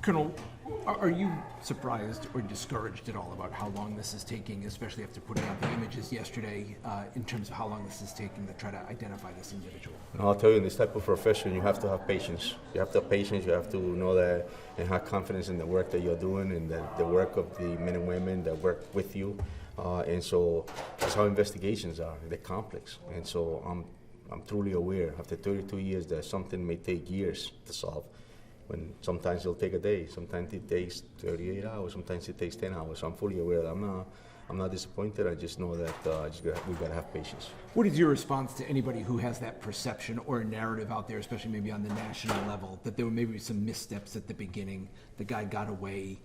Colonel, are you surprised or discouraged at all about how long this is taking, especially after putting out the images yesterday, in terms of how long this is taking to try to identify this individual? I'll tell you, in this type of profession, you have to have patience. You have to have patience. You have to know that and have confidence in the work that you're doing and the work of the men and women that work with you. And so that's how investigations are. They're complex. And so I'm truly aware, after 32 years, that something may take years to solve. When sometimes it'll take a day, sometimes it takes 38 hours, sometimes it takes 10 hours. So I'm fully aware that I'm not disappointed. I just know that we've got to have patience. What is your response to anybody who has that perception or a narrative out there, especially maybe on the national level, that there were maybe some missteps at the beginning, the guy got away?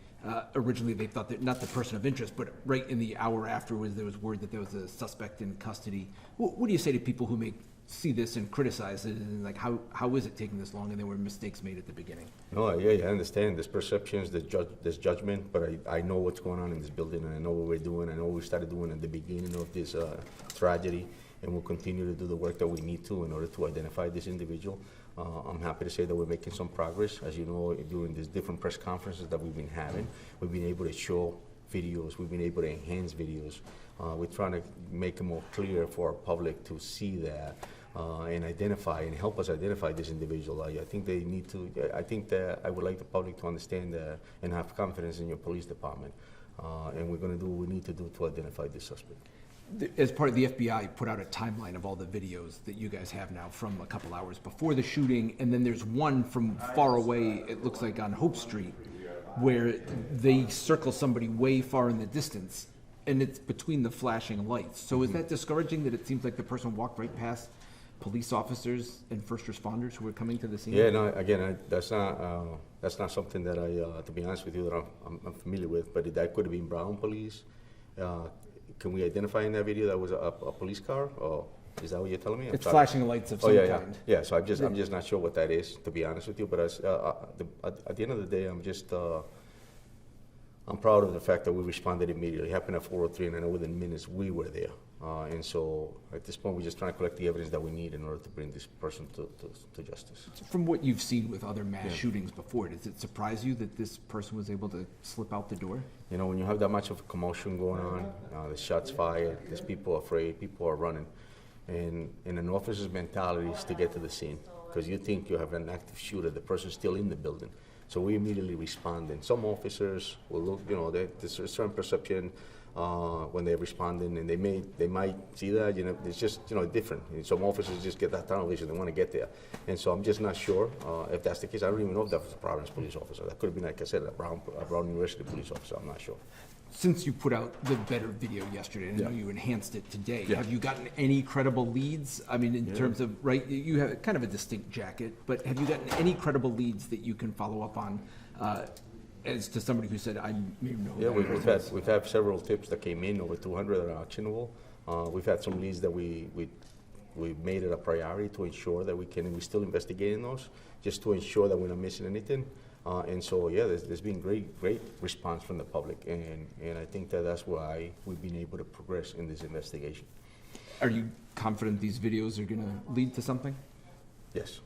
Originally they thought that, not the person of interest, but right in the hour afterwards there was word that there was a suspect in custody. What do you say to people who may see this and criticize it, and like how is it taking this long and there were mistakes made at the beginning? No, yeah, I understand. There's perceptions, there's judgment, but I know what's going on in this building, and I know what we're doing. I know what we started doing at the beginning of this tragedy, and we'll continue to do the work that we need to in order to identify this individual. I'm happy to say that we're making some progress. As you know, during these different press conferences that we've been having, we've been able to show videos, we've been able to enhance videos. We're trying to make it more clear for our public to see that and identify and help us identify this individual. I think they need to. I think that I would like the public to understand and have confidence in your police department. And we're going to do what we need to do to identify this suspect. As part of the FBI, put out a timeline of all the videos that you guys have now from a couple hours before the shooting, and then there's one from far away, it looks like on Hope Street, where they circle somebody way far in the distance, and it's between the flashing lights. So is that discouraging that it seems like the person walked right past police officers and first responders who were coming to the scene? Yeah, no, again, that's not something that to be honest with you, that I'm familiar with, but that could have been Brown police. Can we identify in that video that was a police car, or is that what you're telling me? It's flashing lights of some kind. Yeah, so I'm just not sure what that is, to be honest with you, but at the end of the day, I'm proud of the fact that we responded immediately. It happened at 4:03, and I know within minutes we were there. And so at this point, we're just trying to collect the evidence that we need in order to bring this person to justice. From what you've seen with other mass shootings before, does it surprise you that this person was able to slip out the door? You know, when you have that much of a commotion going on, there's shots fired, there's people afraid, people are running. And an officer's mentality is to get to the scene, because you think you have an active shooter, the person's still in the building. So we immediately respond. And some officers will look, you know, there's a certain perception when they're responding, and they might see that, you know, it's just, you know, different. And some officers just get that tunnel vision, they want to get there. And so I'm just not sure if that's the case. I don't even know if that was a Providence police officer. That could have been, like I said, a Brown University police officer. I'm not sure. Since you put out the better video yesterday, and I know you enhanced it today, have you gotten any credible leads? I mean, in terms of, right, you have kind of a distinct jacket, but have you gotten any credible leads that you can follow up on as to somebody who said, I may know? Yeah, we've had several tips that came in, over 200 that are actionable. We've had some leads that we made it a priority to ensure that we're still investigating those, just to ensure that we're not missing anything. And so, yeah, there's been great response from the public, and I think that's why we've been able to progress in this investigation. Are you confident these videos are going to lead to something? Yes.